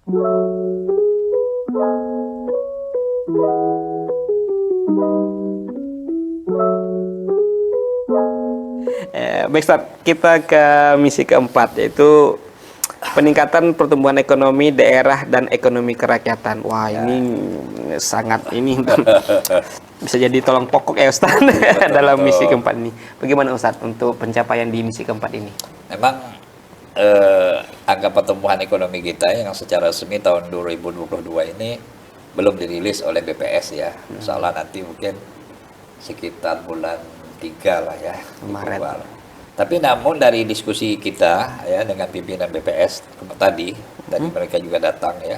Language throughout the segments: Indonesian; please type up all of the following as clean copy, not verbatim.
Baik, Ustaz, kita ke misi keempat, yaitu peningkatan pertumbuhan ekonomi daerah dan ekonomi kerakyatan. Wah, ini sangat ini bisa jadi tolong pokok ya, Ustaz, dalam misi keempat ini. Bagaimana, Ustaz, untuk pencapaian di misi keempat ini? Memang angka pertumbuhan ekonomi kita yang secara resmi tahun 2022 ini belum dirilis oleh BPS ya. Insya Allah nanti mungkin sekitar bulan 3 lah ya, Maret. Tapi namun dari diskusi kita ya dengan pimpinan BPS tadi mereka juga datang ya,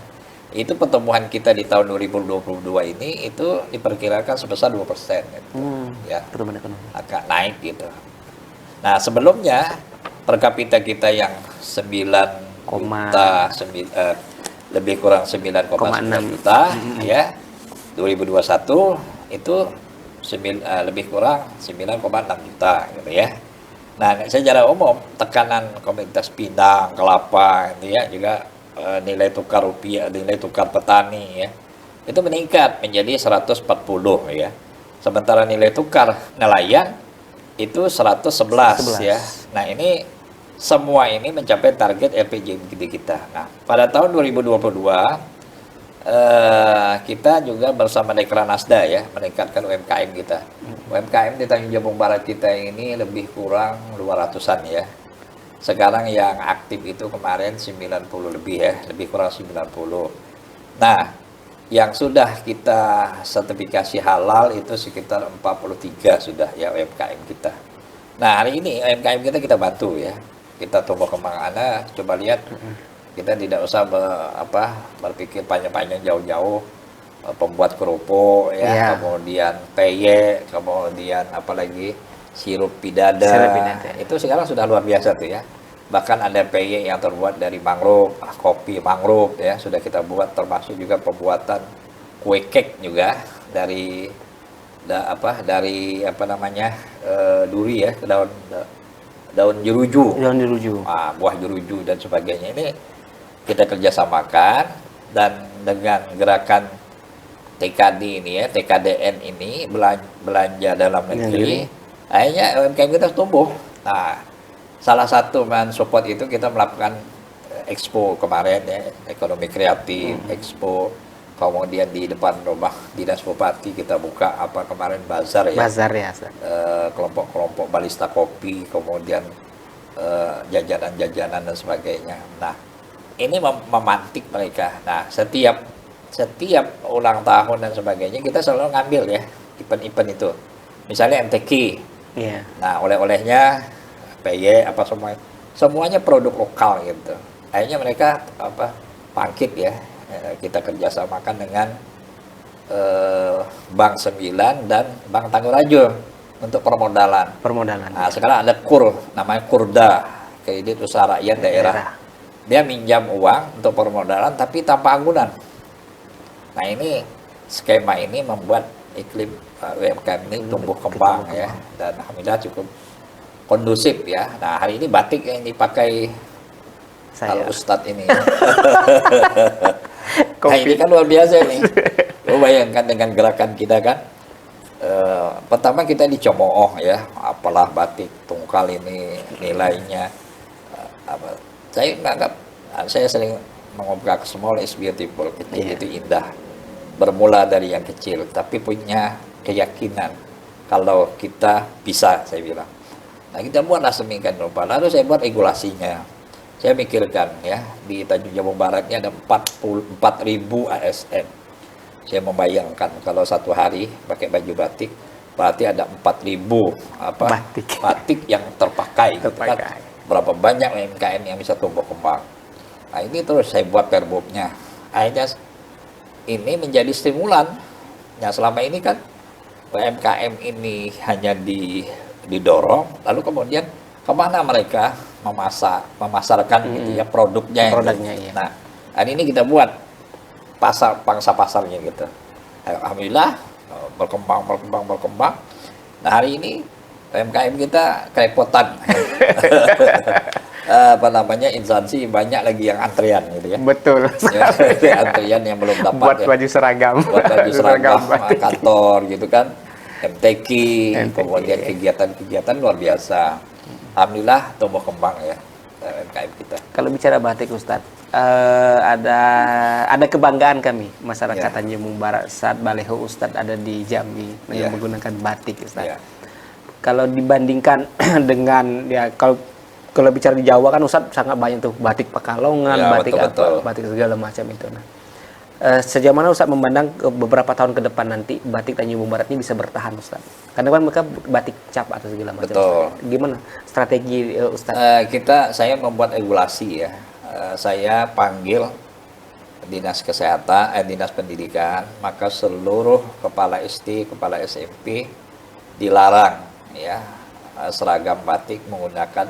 itu pertumbuhan kita di tahun 2022 ini itu diperkirakan sebesar 2% gitu. Ya, Pertumbuhan ekonomi agak naik gitu. Nah, sebelumnya per kapita kita yang 9 juta, lebih kurang 9,9 juta ya, 2021 itu lebih kurang 9,6 juta gitu ya. Nah, secara umum tekanan komoditas pindang, kelapa gitu ya, juga nilai tukar rupiah, nilai tukar petani ya, itu meningkat menjadi 140 ya. Sementara nilai tukar nelayan itu 111 ya. Nah, ini semua ini mencapai target LPJMD kita. Nah, pada tahun 2022 kita juga bersama Dekranasda ya meningkatkan UMKM kita. UMKM di Tanjung Jabung Barat kita ini lebih kurang 200-an ya. Sekarang yang aktif itu kemarin 90 lebih ya, lebih kurang 90. Nah, yang sudah kita sertifikasi halal itu sekitar 43 sudah ya UMKM kita. Nah, hari ini UMKM kita bantu ya. Kita tumbuh kembang Anda, coba lihat. Kita tidak usah berpikir panjang-panjang jauh-jauh, pembuat kerupuk ya, kemudian peye, kemudian apalagi sirup pidada. Itu sekarang sudah luar biasa tuh ya. Bahkan ada peye yang terbuat dari mangrove, kopi mangrove ya, sudah kita buat, termasuk juga pembuatan kue cake juga dari duri ya, daun jeruju. Buah jeruju dan sebagainya ini kita kerjasamakan, dan dengan gerakan TKD ini ya, TKDN ini belanja dalam negeri, akhirnya UMKM kita tumbuh. Nah, salah satu support itu kita melakukan expo kemarin ya, ekonomi kreatif, expo, kemudian di depan rumah dinas bupati kita buka kemarin bazar ya, kelompok-kelompok barista kopi, kemudian jajanan-jajanan dan sebagainya. Nah, ini memantik mereka. Nah, setiap ulang tahun dan sebagainya kita selalu ngambil ya event-event itu. Misalnya MTQ. Nah, oleh-olehnya PY semuanya produk lokal gitu. Akhirnya mereka bangkit ya. Kita kerjasamakan dengan Bank 9 dan Bank Tangguh untuk permodalan. Nah, sekarang ada namanya KURDA, Kredit Usaha Rakyat Daerah. Dia minjam uang untuk permodalan tapi tanpa anggunan. Nah, ini skema ini membuat iklim UMKM ini tumbuh kembang ya, dan alhamdulillah cukup kondusif ya. Nah, hari ini batik yang dipakai Ustadz ini. Nah, ini kan luar biasa nih. Lo bayangkan dengan gerakan kita kan. Pertama kita dicemooh ya, apalah batik tungkal ini nilainya saya menganggap, saya sering mengobrol small is beautiful, kecil itu indah. Bermula dari yang kecil, tapi punya keyakinan kalau kita bisa, saya bilang. Nah, kita buatlah semikian rupa. Lalu saya buat regulasinya. Saya mikirkan ya, di Tanjung Jabung Barat ini ada 44.000 ASN. Saya membayangkan kalau satu hari pakai baju batik, berarti ada 4.000 batik yang terpakai. Gitu kan? Berapa banyak UMKM yang bisa tumbuh kembang. Nah, ini terus saya buat perbubnya. Akhirnya ini menjadi stimulan. Nah, selama ini kan UMKM ini hanya didorong, lalu kemudian kemana mereka memasarkan gitu ya produknya. Iya. Nah, hari ini kita buat pangsa pasarnya gitu. Alhamdulillah berkembang. Nah, hari ini UMKM kita kerepotan. apa namanya, instansi banyak lagi yang antrian gitu ya. Betul. Ya, antrian yang belum dapat Buat ya. baju seragam. Buat baju seragam batik. kantor gitu kan. MTQ, MTQ. kemudian kegiatan-kegiatan luar biasa. Alhamdulillah tumbuh kembang ya UMKM kita. Kalau bicara batik Ustadz, ada kebanggaan kami masyarakat Ya. Tanjung Barat saat Baleho Ustadz ada di Jambi Ya. yang menggunakan batik Ustadz. Ya. Kalau dibandingkan dengan ya kalau bicara di Jawa kan Ustadz sangat banyak tuh batik Pekalongan, Ya, batik betul. batik segala macam itu. Nah, sejauh mana Ustadz memandang beberapa tahun ke depan nanti batik Tanjung Barat ini bisa bertahan Ustadz? Karena kan mereka batik cap atau segala macam. Betul. Ustadz. Gimana strategi Ustadz? Saya membuat regulasi ya. Saya panggil dinas kesehatan, dinas pendidikan, maka seluruh kepala SD, kepala SMP dilarang ya seragam batik menggunakan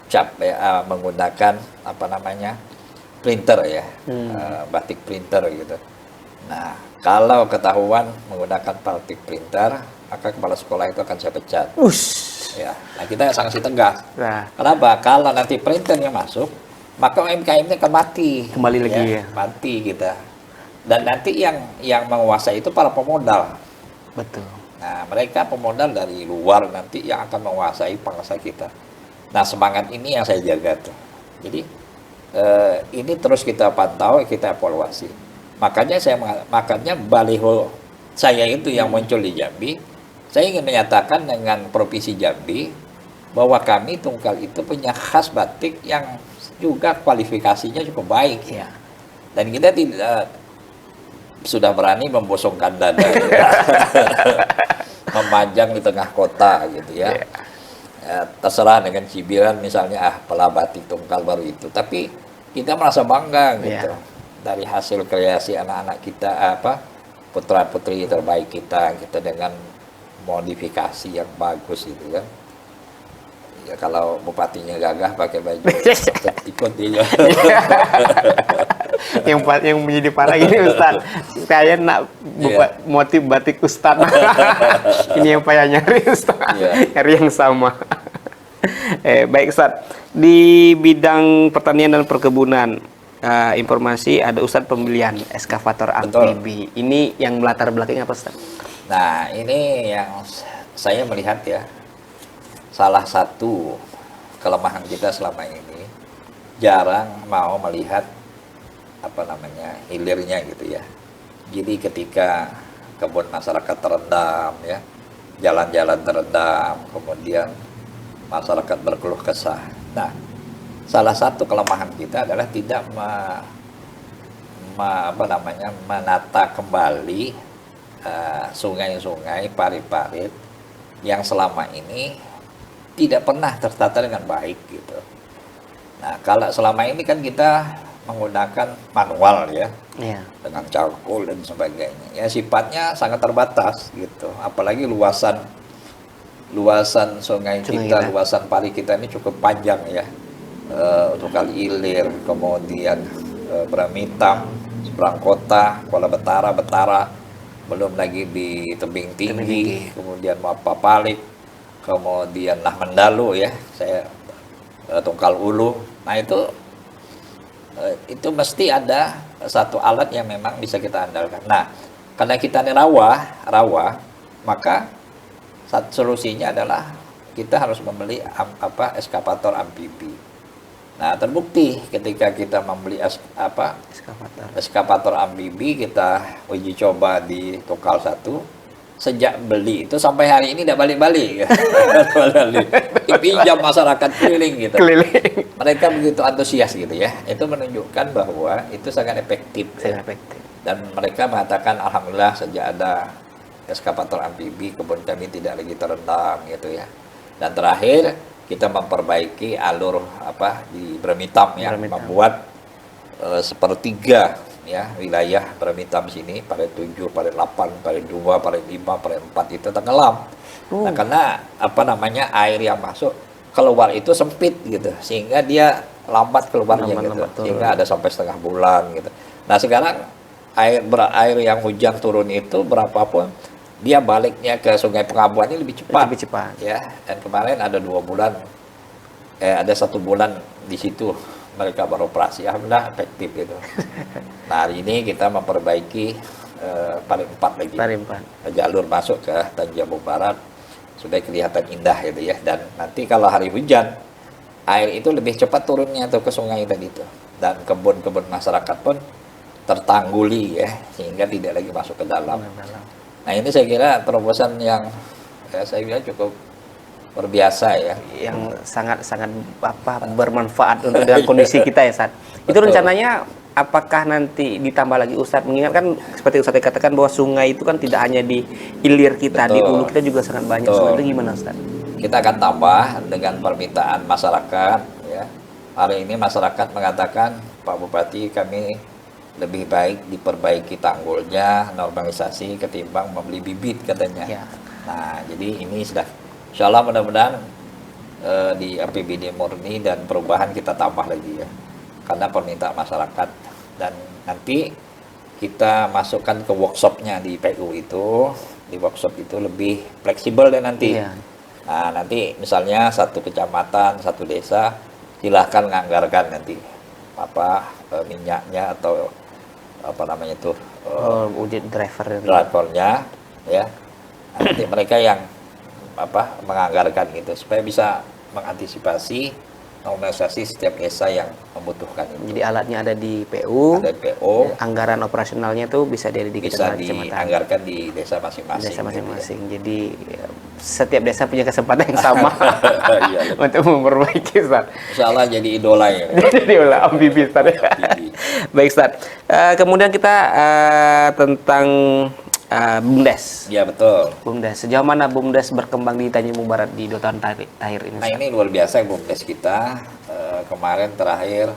cap ya, menggunakan apa namanya printer ya, batik printer gitu. Nah, kalau ketahuan menggunakan batik printer, maka kepala sekolah itu akan saya pecat. Ya, nah kita sanksi tegas. Nah, Kenapa? Kalau nanti printernya masuk, maka UMKM-nya akan mati. Kembali lagi ya. Mati kita. Dan nanti yang menguasai itu para pemodal. betul. Nah, mereka pemodal dari luar nanti yang akan menguasai bangsa kita. Nah, semangat ini yang saya jaga tuh. Jadi ini terus kita pantau, kita evaluasi. Makanya baliho saya itu yang muncul di Jambi. Saya ingin menyatakan dengan Provinsi Jambi bahwa kami Tungkal itu punya khas batik yang juga kualifikasinya cukup baik ya. Dan kita tidak sudah berani membosongkan dada ya. Memanjang di tengah kota gitu ya. Terserah dengan cibiran misalnya apalah batik Tungkal baru itu, tapi kita merasa bangga gitu dari hasil kreasi anak-anak kita, putra putri terbaik kita dengan modifikasi yang bagus itu kan. Ya kalau bupatinya gagah pakai baju ikut dia. yang menjadi parah ini Ustaz, saya nak motif batik Ustaz. Ini yang payah nyari Ustaz, nyari yang sama. Baik Ustaz, di bidang pertanian dan perkebunan, informasi ada Ustaz pembelian eskavator amfibi. Ini yang melatar belakangnya apa Ustaz? Nah, ini yang saya melihat ya, salah satu kelemahan kita selama ini jarang mau melihat hilirnya gitu ya. Jadi ketika kebun masyarakat terendam ya, jalan-jalan terendam, kemudian masyarakat berkeluh kesah. Nah, salah satu kelemahan kita adalah tidak menata kembali sungai-sungai, parit-parit yang selama ini tidak pernah tertata dengan baik gitu. Nah, kalau selama ini kan kita menggunakan manual ya, dengan cangkul dan sebagainya. Ya sifatnya sangat terbatas gitu. Apalagi luasan sungai kita, luasan pari kita ini cukup panjang ya. Untuk Kali Ilir, kemudian Bramitam, Seberang Kota, Kuala Betara, belum lagi di Tebing Tinggi, kemudian Mapapalik, kemudian Mendalu ya, saya Tungkal Ulu. Nah itu mesti ada satu alat yang memang bisa kita andalkan. Nah, karena kita ini rawa, maka solusinya adalah kita harus membeli eskavator amfibi. Nah, terbukti ketika kita membeli eskavator amfibi, kita uji coba di Tungkal 1, sejak beli itu sampai hari ini tidak balik-balik. Dipinjam masyarakat keliling gitu. Mereka begitu antusias gitu ya. Itu menunjukkan bahwa itu sangat efektif. Dan mereka mengatakan alhamdulillah sejak ada eskavator amfibi kebun kami tidak lagi terendam gitu ya. Dan terakhir kita memperbaiki alur di Bramitam ya, membuat sepertiga ya wilayah Bramitam sini, Parit 7, Parit 8, Parit 2, Parit 5, Parit 4 itu tenggelam. Nah, karena air yang masuk keluar itu sempit gitu, sehingga dia lambat keluarnya sehingga ada sampai setengah bulan gitu. Nah, sekarang air yang hujan turun itu berapapun dia baliknya ke Sungai Pengabuan ini lebih cepat. Ya. Dan kemarin ada 2 bulan ada 1 bulan di situ mereka beroperasi, alhamdulillah efektif gitu. Nah hari ini kita memperbaiki paling 4 lagi, Paling Pak. jalur masuk ke Tanjung Barat supaya kelihatan indah gitu ya. Dan nanti kalau hari hujan, air itu lebih cepat turunnya tuh ke sungai tadi itu, dan kebun-kebun masyarakat pun tertangguli ya, sehingga tidak lagi masuk ke dalam. Nah ini saya kira terobosan yang saya kira cukup luar biasa ya, Yang sangat-sangat bermanfaat untuk dengan kondisi kita ya, Ustaz. Itu Betul. rencananya apakah nanti ditambah lagi, Ustadz, mengingat kan seperti Ustadz katakan bahwa sungai itu kan tidak hanya di hilir kita, di Betul. hulu kita juga sangat banyak. Betul. Sungai itu gimana, Ustadz? Kita akan tambah dengan permintaan masyarakat ya. Hari ini masyarakat mengatakan, Pak Bupati, kami lebih baik diperbaiki tanggulnya, normalisasi ketimbang membeli bibit katanya. Ya. Nah jadi ini sudah, insya Allah mudah-mudahan di APBD murni dan perubahan kita tambah lagi ya, karena permintaan masyarakat. Dan nanti kita masukkan ke workshopnya di PU itu, di workshop itu lebih fleksibel deh nanti. Iya. Nah nanti misalnya 1 kecamatan, 1 desa, silahkan nganggarkan nanti minyaknya atau apa namanya itu Ujit driver. drivernya ya. Nanti mereka yang menganggarkan gitu supaya bisa mengantisipasi normalisasi setiap desa yang membutuhkan itu. Jadi alatnya ada di PU, Ada PO, anggaran operasionalnya tuh bisa bisa kecamatan, dianggarkan di desa masing-masing. desa gitu ya. masing-masing. Jadi ya, setiap desa punya kesempatan yang sama Iya, untuk memperbaiki, Ustaz. Insya Allah jadi idola ya. Jadi ulah ambibi, Ustaz. Ambibi. Baik, Ustaz. Kemudian kita tentang BUMDes. Ya betul. BUMDes. Sejauh mana BUMDes berkembang di Tanjung Barat di 2 tahun terakhir ini? Nah Ustaz? ini luar biasa BUMDes kita. Kemarin terakhir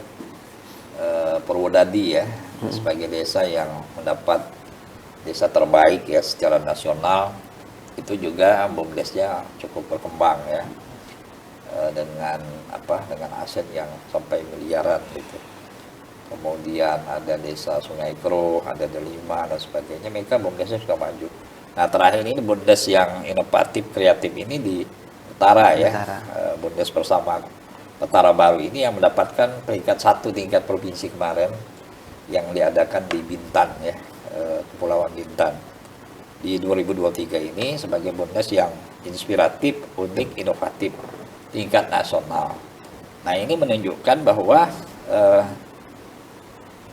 Purwodadi ya, sebagai desa yang mendapat desa terbaik ya secara nasional. Itu juga BUMDesnya cukup berkembang ya, dengan aset yang sampai miliaran gitu. Kemudian ada desa Sungai Kero, ada Delima dan sebagainya, mereka BUMDesnya sudah maju. Nah terakhir ini BUMDes yang inovatif, kreatif ini di Utara ya, BUMDes bersama Utara Baru ini yang mendapatkan peringkat 1 tingkat provinsi kemarin yang diadakan di Bintan ya, Kepulauan Bintan. Di 2023 ini sebagai BUMDes yang inspiratif, unik, inovatif tingkat nasional. Nah ini menunjukkan bahwa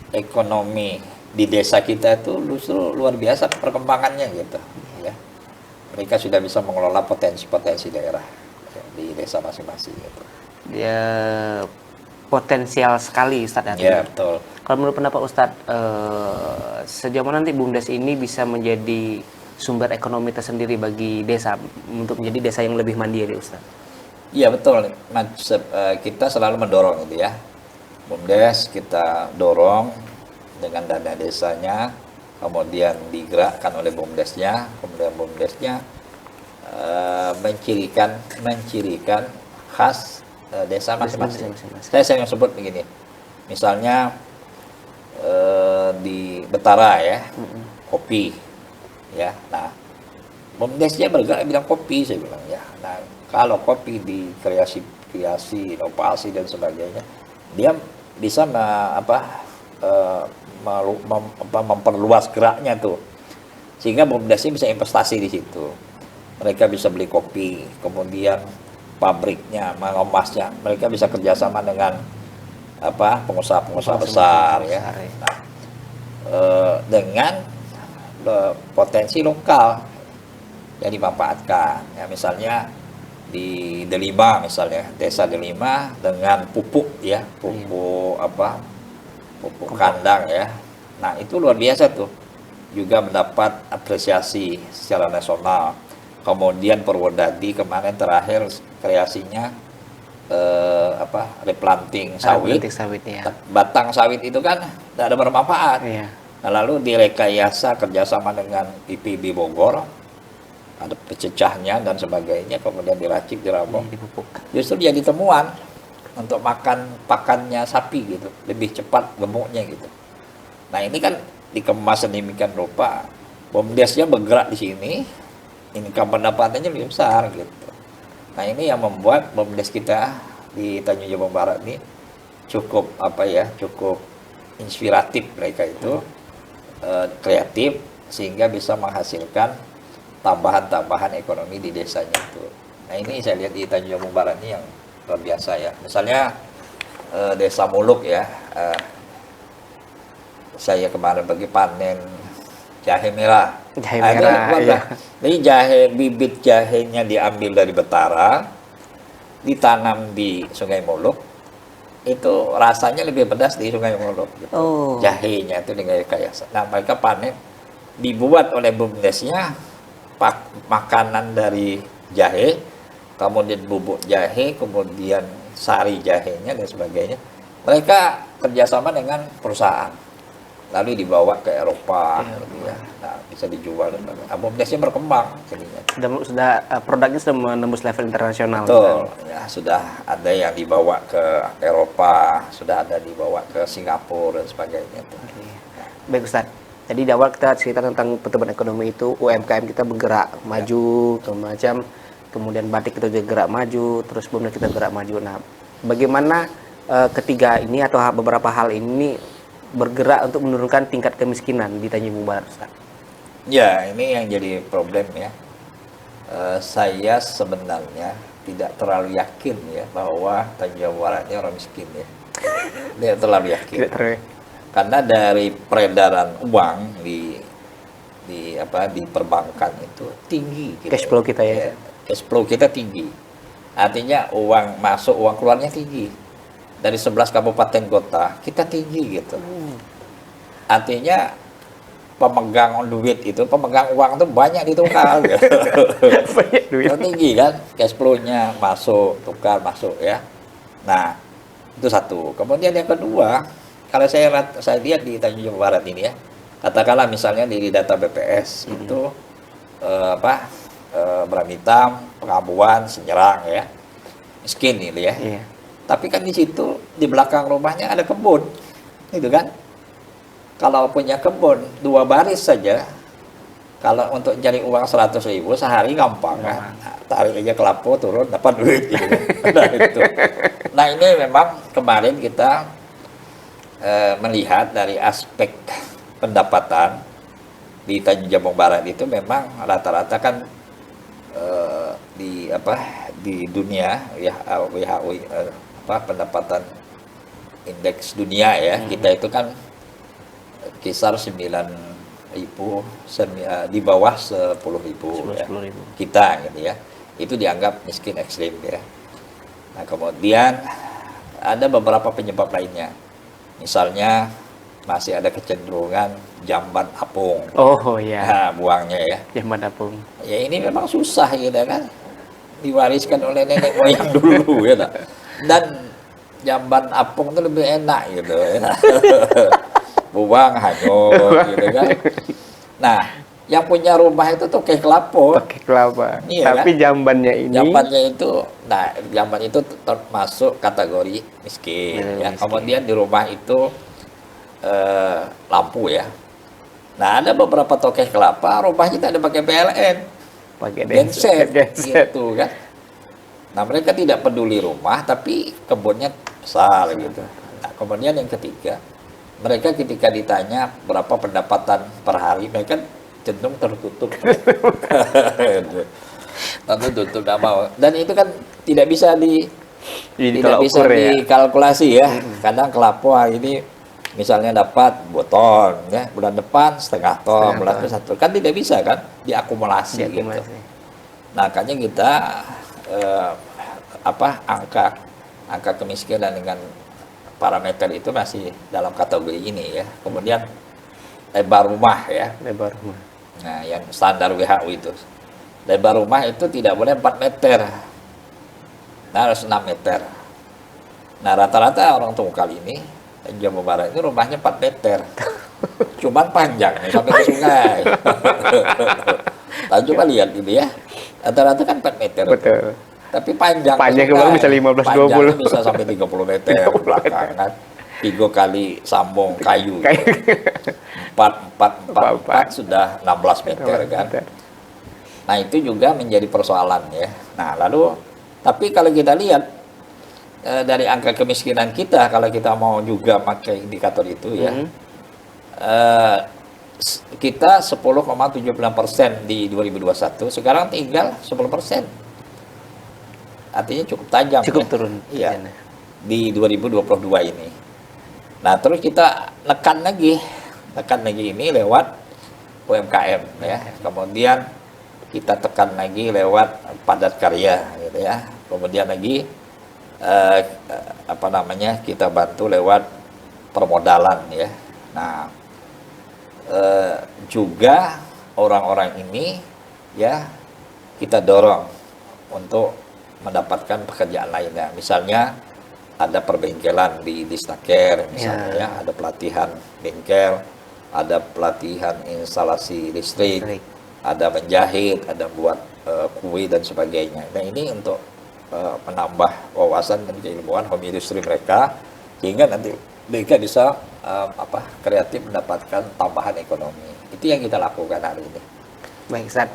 ekonomi di desa kita itu justru luar biasa perkembangannya gitu ya. Mereka sudah bisa mengelola potensi-potensi daerah ya, di desa masing-masing gitu. Dia potensial sekali, Ustaz. Ya betul. Kalau menurut pendapat Ustadz, sejauh mana nanti BUMDes ini bisa menjadi sumber ekonomi tersendiri bagi desa untuk menjadi desa yang lebih mandiri, Ustadz? Iya betul. Kita selalu mendorong itu ya. BUMDes kita dorong dengan dana desanya, kemudian digerakkan oleh BUMDesnya, kemudian BUMDesnya mencirikan khas desa masing-masing. Saya sering sebut begini, misalnya di Betara ya, kopi ya. Nah BUMDesnya bergerak bidang kopi, saya bilang ya. Nah kalau kopi di kreasi, inovasi dan sebagainya, dia bisa memperluas geraknya tuh, sehingga BUMDesnya bisa investasi di situ. Mereka bisa beli kopi, kemudian pabriknya, mengemasnya, mereka bisa kerjasama dengan pengusaha-pengusaha besar ya. Nah, dengan potensi lokal yang dimanfaatkan ya, misalnya di Delima, misalnya desa Delima dengan pupuk ya, pupuk pupuk kandang ya. Nah itu luar biasa tuh, juga mendapat apresiasi secara nasional. Kemudian Purwodadi kemarin terakhir kreasinya replanting sawit. Ya. Batang sawit itu kan tidak ada bermanfaat. Iya. Nah, lalu direkayasa kerjasama dengan IPB Bogor, ada pececahnya dan sebagainya, kemudian diracik, dirampok. Justru jadi temuan untuk pakannya sapi gitu, lebih cepat gemuknya gitu. Nah ini kan dikemas sedemikian rupa, BUMDesnya bergerak di sini, income pendapatannya lebih besar gitu. Nah ini yang membuat BUMDes kita di Tanjung Jabung Barat ini cukup cukup inspiratif mereka itu, kreatif, sehingga bisa menghasilkan tambahan-tambahan ekonomi di desanya itu. Nah ini saya lihat di Tanjung Jabung Barat ini yang luar biasa ya. Misalnya Desa Muluk ya, saya kemarin pergi panen jahe merah. Jahe Nah, merah, iya. Jadi bibit jahenya diambil dari Betara, ditanam di Sungai Muluk, itu rasanya lebih pedas di Sungai Muluk. Gitu. Oh. Jahenya itu dengan kayak. Nah mereka panen, dibuat oleh BUMDesnya makanan dari jahe, kemudian bubuk jahe, kemudian sari jahenya dan sebagainya. Mereka kerjasama dengan perusahaan, lalu dibawa ke Eropa, gitu ya. Nah, bisa dijual dan sebagainya. BUMDesnya berkembang jadinya. Sudah produknya sudah menembus level internasional. Betul, ya sudah ada yang dibawa ke Eropa, sudah ada dibawa ke Singapura dan sebagainya. Oke. Baik Ustaz. Jadi di awal kita cerita tentang pertumbuhan ekonomi itu UMKM kita bergerak maju macam, kemudian batik kita juga gerak maju, terus kemudian kita gerak maju. Nah, bagaimana ketiga ini atau beberapa hal ini bergerak untuk menurunkan tingkat kemiskinan di Tanjung Jabung Barat, Ustaz? Ya, ini yang jadi problem ya. Saya sebenarnya tidak terlalu yakin ya bahwa Tanjung Jabung Barat ini orang miskin ya. Tidak terlalu yakin. Tidak terlalu. Karena dari peredaran uang di perbankan itu tinggi. Gitu. Cash flow kita ya. Cash flow kita tinggi. Artinya uang masuk, uang keluarnya tinggi. Dari 11 kabupaten kota kita tinggi gitu. Artinya pemegang duit itu, pemegang uang itu banyak ditukar. Gitu. Banyak duit. Itu tinggi kan, cash flow-nya masuk, tukar masuk ya. Nah, itu satu. Kemudian yang kedua, kalau saya lihat di Tanjung Jabung Barat ini ya, katakanlah misalnya di data BPS itu Beram Hitam, Pengabuan, Senyerang ya, miskin ini ya. Iya. Tapi kan di situ di belakang rumahnya ada kebun, gitu kan? Kalau punya kebun 2 baris saja, kalau untuk cari uang 100.000 sehari gampang kan? Nah, tarik aja ke lapo turun dapat duit. Gitu. Nah ini memang kemarin kita melihat dari aspek pendapatan di Tanjung Jabung Barat itu memang rata-rata kan di dunia ya WHO pendapatan indeks dunia ya kita itu kan kisar 9.000 di bawah 10.000 ya. 10.000. Kita gitu ya itu dianggap miskin ekstrim ya. Nah kemudian ada beberapa penyebab lainnya. Misalnya masih ada kecenderungan jamban apung. Oh iya. Nah, buangnya ya. Jamban apung. Ya ini memang susah gitu kan. Diwariskan oleh nenek moyang dulu ya. Dan jamban apung itu lebih enak gitu ya. Buang hanyut gitu kan. Nah, yang punya rumah itu tuh kayak kelapa. Pakai kelapa. Iya, Tapi kan? jambannya ini Jamban itu termasuk kategori miskin. Ya. Miskin. Kemudian di rumah itu lampu ya. Nah ada beberapa tokeh kelapa rumahnya tidak ada pakai PLN, pakai genset genset. gitu kan. Nah mereka tidak peduli rumah tapi kebunnya besar gitu. Nah kemudian yang ketiga, mereka ketika ditanya berapa pendapatan per hari mereka cenderung tertutup. Tentu tutup tidak mau. Dan itu kan tidak bisa dikalkulasi ya. Kadang kelapa ini misalnya dapat boton ya, bulan depan setengah ton, bulan depan 1 ton. Kan tidak bisa kan diakumulasi gitu. Nah, makanya kita angka kemiskinan dengan parameter itu masih dalam kategori ini ya. Kemudian lebar rumah ya. Lebar rumah. Nah, yang standar WHO itu. Lebar rumah itu tidak boleh 4 meter. Nah, harus 6 meter. Nah, rata-rata orang Tungkal ini, Jabung Barat ini rumahnya 4 meter. Cuman panjangnya sampai ke sungai. Nah, coba lihat ini ya. Rata-rata kan 4 meter. Betul. Tapi panjang ke bawah bisa 15-20. Bisa sampai 30 meter belakang kan. 3 kali sambung kayu. 4 sudah 16 meter kan. Nah itu juga menjadi persoalan ya. Nah lalu tapi kalau kita lihat dari angka kemiskinan kita, kalau kita mau juga pakai indikator itu ya, eh, kita 10,79% di 2021, sekarang tinggal 10%. Artinya cukup tajam Cukup ya. turun. Iya. Di 2022 ini. Nah, terus kita nekan lagi ini lewat UMKM ya. Kemudian kita tekan lagi lewat padat karya gitu ya. Kemudian lagi kita bantu lewat permodalan ya. Nah, juga orang-orang ini ya kita dorong untuk mendapatkan pekerjaan lainnya. Misalnya ada perbengkelan di Distaker misalnya ya, ada pelatihan bengkel, ada pelatihan instalasi listrik, ada menjahit, ada buat kue dan sebagainya. Nah, ini untuk menambah wawasan dan keilmuan home industry mereka, sehingga nanti mereka bisa kreatif mendapatkan tambahan ekonomi. Itu yang kita lakukan hari ini. Baik, Ustaz.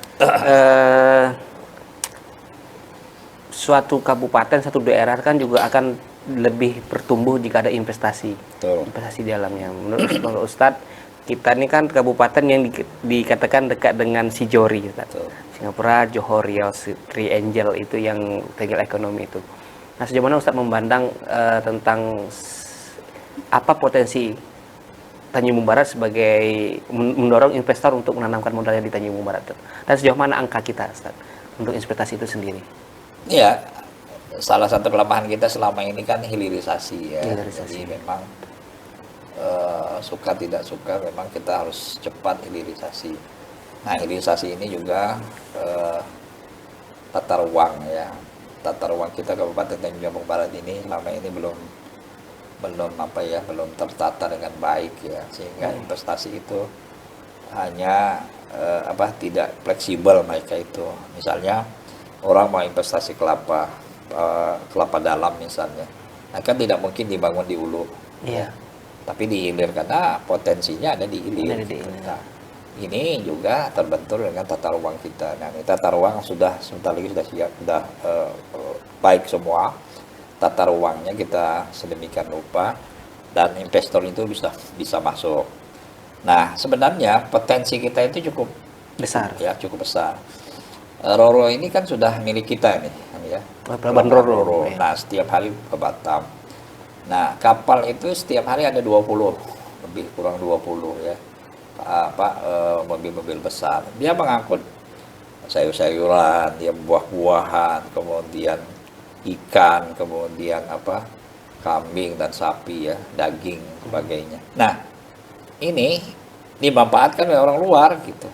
Suatu kabupaten, satu daerah kan juga akan lebih bertumbuh jika ada investasi. Betul. Investasi di dalamnya. Menurut Ustadz, kita ini kan kabupaten yang dikatakan dekat dengan Sijori, Ustadz. Singapura, Johor, Riau, Triangle itu yang triangle ekonomi itu. Nah, sejauh mana Ustadz memandang tentang apa potensi Tanjung Barat sebagai mendorong investor untuk menanamkan modalnya di Tanjung Barat, dan sejauh mana angka kita, Ustadz, untuk investasi itu sendiri? Iya, salah satu kelemahan kita selama ini kan hilirisasi ya. Jadi memang suka tidak suka memang kita harus cepat hilirisasi. Nah, hilirisasi ini juga tata ruang ya. Tata ruang kita Kabupaten Tanjung Barat ini selama ini belum tertata dengan baik ya, sehingga investasi itu hanya tidak fleksibel mereka itu. Misalnya orang mau investasi kelapa dalam misalnya, nah, kan tidak mungkin dibangun di hulu, tapi di hilir karena potensinya ada di hilir. Nah, ini juga terbentur dengan tata ruang kita. Nah, tata ruang sebentar lagi sudah siap, sudah baik semua. Tata ruangnya kita sedemikian rupa dan investor itu bisa masuk. Nah, sebenarnya potensi kita itu cukup besar. Roro ini kan sudah milik kita nih, ya. Pelabuhan Roro. Nah, setiap hari ke Batam. Nah, kapal itu setiap hari ada 20, lebih kurang 20 ya. Mobil-mobil besar. Dia mengangkut sayur-sayuran, dia buah-buahan, kemudian ikan, kemudian kambing dan sapi ya, daging sebagainya. Nah, ini dimanfaatkan oleh orang luar gitu.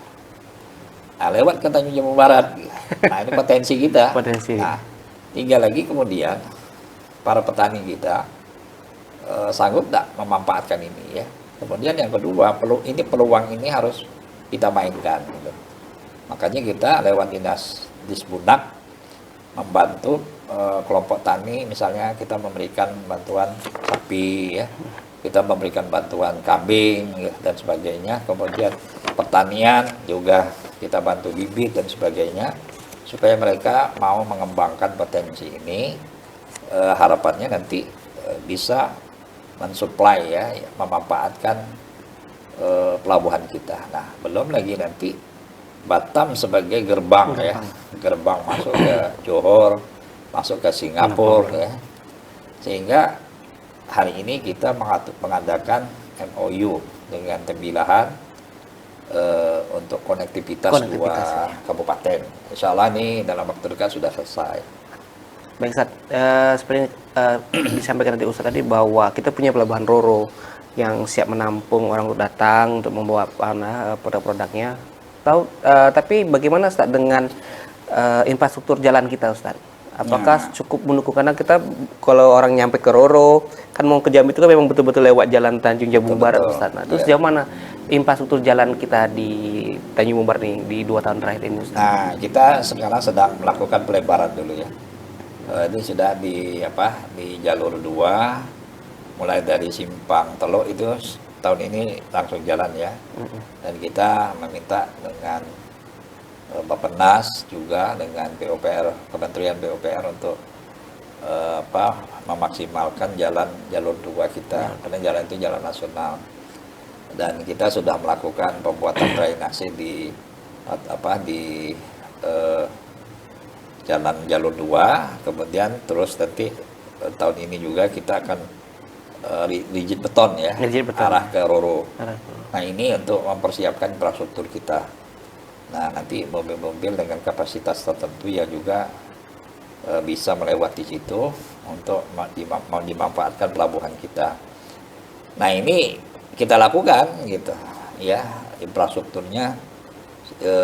Nah, lewat ke Tanjung Barat. Nah, ini potensi kita. Nah, tinggal lagi kemudian para petani kita sanggup tak memanfaatkan ini ya. Kemudian yang kedua, peluang ini harus kita mainkan. Gitu. Makanya kita lewat dinas Disbunak membantu kelompok tani, misalnya kita memberikan bantuan sapi ya, kita memberikan bantuan kambing ya, dan sebagainya. Kemudian pertanian juga kita bantu bibit dan sebagainya, supaya mereka mau mengembangkan potensi ini. Harapannya nanti bisa mensuplai ya, memanfaatkan pelabuhan kita. Nah, belum lagi nanti Batam sebagai gerbang ya, gerbang masuk ke Johor, masuk ke Singapura ya. Sehingga hari ini kita mengadakan MOU dengan Tembilahan untuk konektivitas dua kabupaten. Insya Allah ini dalam waktu dekat sudah selesai. Baik, Ustaz. Seperti disampaikan nanti Ustaz tadi bahwa kita punya pelabuhan Roro yang siap menampung orang untuk datang untuk membawa produk-produknya. Tapi bagaimana Ustaz dengan infrastruktur jalan kita, Ustaz? Apakah cukup mendukung? Karena kita kalau orang nyampe ke Roro kan mau ke Jambi itu kan memang betul-betul lewat jalan Tanjung Jabung Barat, Ustaz. Nah, terus sejauh mana infrastruktur jalan kita di Tanjung Barat nih di 2 tahun terakhir ini, Ustaz? Nah, kita sekarang sedang melakukan pelebaran dulu ya. Ini sudah di jalur 2, mulai dari Simpang Teluk itu tahun ini langsung jalan ya. Dan kita meminta dengan Bappenas juga dengan PUPR, Kementerian PUPR untuk memaksimalkan jalur 2 kita, karena jalan itu jalan nasional. Dan kita sudah melakukan pembuatan drainase di jalan jalur 2, kemudian terus nanti tahun ini juga kita akan rigid beton ya, Rigid beton. arah ke Roro. Arah. Nah ini untuk mempersiapkan infrastruktur kita. Nah nanti mobil-mobil dengan kapasitas tertentu ya juga bisa melewati situ untuk dimanfaatkan pelabuhan kita. Nah ini kita lakukan gitu ya, infrastrukturnya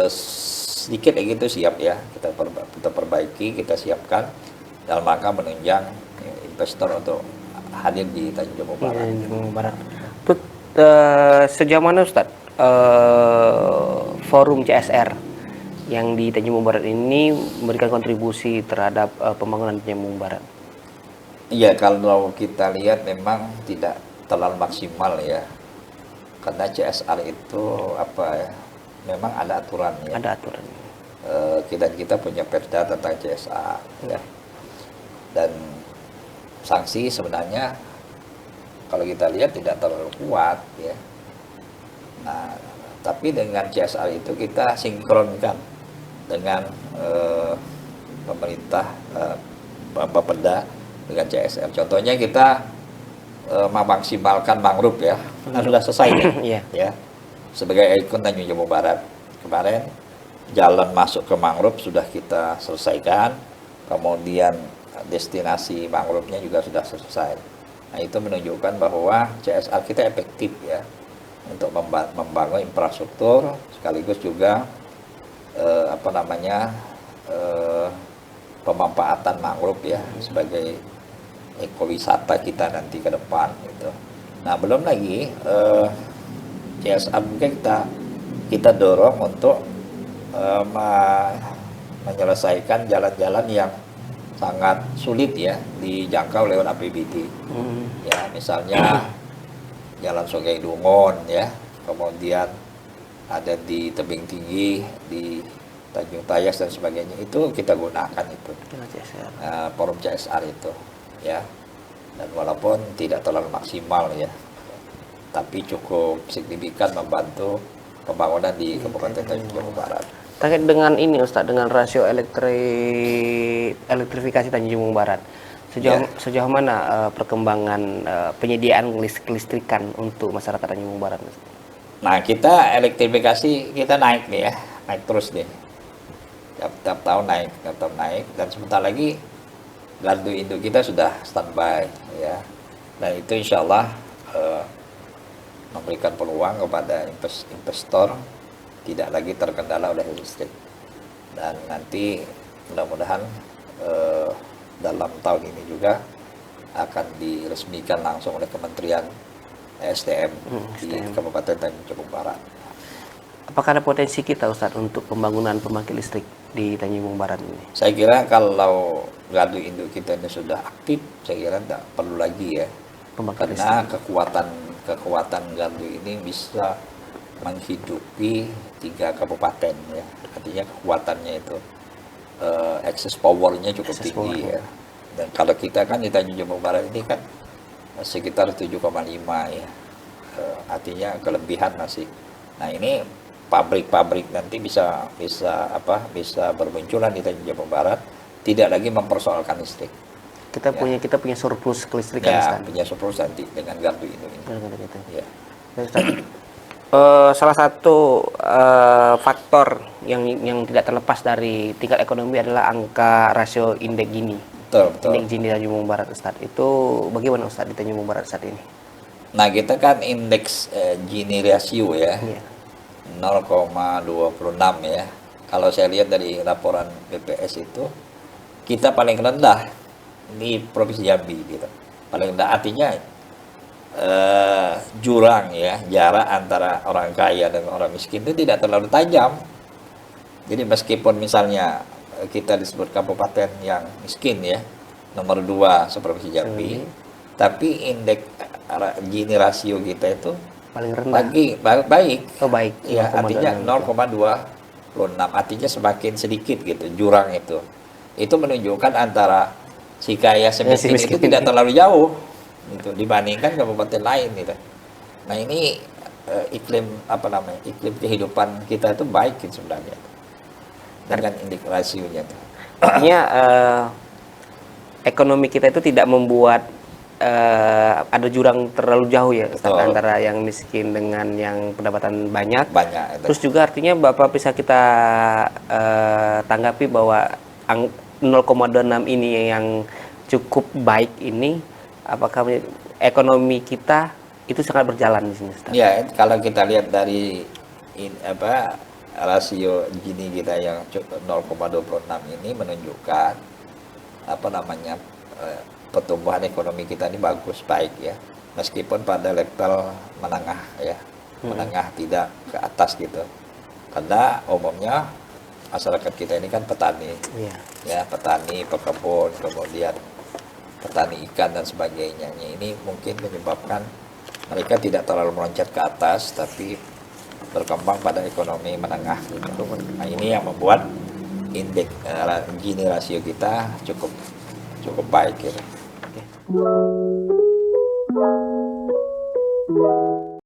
sedikit gitu siap ya, kita perbaiki, kita siapkan dalam rangka menunjang investor untuk hadir di Tanjung Jabung Barat. Tanjung Jabung Barat. Itu sejauh mana Ustadz forum CSR yang di Tanjung Jabung Barat ini memberikan kontribusi terhadap pembangunan Tanjung Jabung Barat? Iya, kalau kita lihat memang tidak terlalu maksimal ya, karena CSR itu memang ada aturan ya. Ada aturan. Kita punya perda tentang CSR ya, dan sanksi sebenarnya kalau kita lihat tidak terlalu kuat ya. Nah, tapi dengan CSR itu kita sinkronkan dengan pemerintah Bapeda dengan CSR. Contohnya kita memaksimalkan mangrove ya, kan sudah selesai ya. Ya. Sebagai ikon Tanjung Jabung Barat kemarin jalan masuk ke mangrove sudah kita selesaikan, kemudian destinasi mangrove-nya juga sudah selesai. Nah itu menunjukkan bahwa CSR kita efektif ya untuk membangun infrastruktur, sekaligus juga pemanfaatan mangrove ya sebagai ekowisata kita nanti ke depan gitu. Nah belum lagi CSR mungkin kita dorong untuk menyelesaikan jalan-jalan yang sangat sulit ya dijangkau lewat APBD. Ya misalnya Jalan Sungai Dungon ya, kemudian ada di Tebing Tinggi, di Tanjung Tayas dan sebagainya, itu kita gunakan itu forum CSR itu ya. Dan walaupun tidak terlalu maksimal ya, tapi cukup signifikan membantu pembangunan di Kabupaten Tanjung Jabung Barat. Terkait dengan ini Ustadz, dengan rasio elektrifikasi Tanjung Jabung Barat, sejauh mana perkembangan penyediaan kelistrikan untuk masyarakat Tanjung Jabung Barat? Nah kita elektrifikasi kita naik nih ya, naik terus nih, tiap tahun naik, dan sebentar lagi gardu induk kita sudah standby ya, dan itu insya Allah memberikan peluang kepada investor tidak lagi terkendala oleh listrik. Dan nanti mudah-mudahan dalam tahun ini juga akan diresmikan langsung oleh Kementerian SDM di Kabupaten Tanjung Jabung Barat. Apakah ada potensi kita Ustadz untuk pembangunan pembangkit listrik di Tanjung Jabung Barat ini? Saya kira kalau gardu induk kita ini sudah aktif, saya kira tidak perlu lagi ya, karena kekuatan gardu ini bisa menghidupi 3 kabupaten ya, artinya kekuatannya itu excess powernya cukup tinggi ya. Dan kalau kita kan di Tanjung Jabung Barat ini kan sekitar 7,5 ya, artinya kelebihan masih. Nah ini pabrik-pabrik nanti bisa bermunculan di Tanjung Jabung Barat, tidak lagi mempersoalkan listrik. Kita punya surplus kelistrikan. Ya, punya surplus nanti dengan gardu induk ini. Ya. Salah satu faktor yang tidak terlepas dari tingkat ekonomi adalah angka rasio indeks Gini. Betul. Indeks Gini Tanjung Jabung Barat, Ustadz. Itu bagaimana Ustadz di Tanjung Jabung Barat saat ini? Nah kita kan indeks Gini ratio ya, 0,26 ya. Kalau saya lihat dari laporan BPS itu kita paling rendah di Provinsi Jambi gitu. Paling rendah artinya jurang ya, jarak antara orang kaya dan orang miskin itu tidak terlalu tajam. Jadi meskipun misalnya kita disebut kabupaten yang miskin ya, nomor 2 seprovinsi Jambi, tapi indeks Gini rasio kita itu paling rendah. Baik. Oh baik. Ya, artinya 0,26, artinya semakin sedikit gitu jurang itu. Itu menunjukkan antara si kaya semiskin Si itu miskin. tidak terlalu jauh gitu dibandingkan kabupaten lain gitu. Nah ini iklim apa namanya iklim kehidupan kita itu baik gitu sebenarnya dengan indeks rasionya tuh. Artinya ekonomi kita itu tidak membuat ada jurang terlalu jauh ya Ustaz, Betul. antara yang miskin dengan yang pendapatan banyak. Banyak itu. Terus juga artinya Bapak bisa kita tanggapi bahwa 0,26 ini yang cukup baik ini, apakah ekonomi kita itu sangat berjalan di sini Ustaz? Ya kalau kita lihat dari rasio Gini kita yang 0,26 ini menunjukkan apa namanya pertumbuhan ekonomi kita ini bagus baik ya, meskipun pada level menengah ya, menengah tidak ke atas gitu, karena umumnya masyarakat kita ini kan petani Iya. ya, petani pekebun, kemudian petani ikan dan sebagainya. Ini mungkin menyebabkan mereka tidak terlalu meloncat ke atas tapi berkembang pada ekonomi menengah gitu. Nah ini yang membuat indeks Gini rasio kita cukup baik gitu. Oke.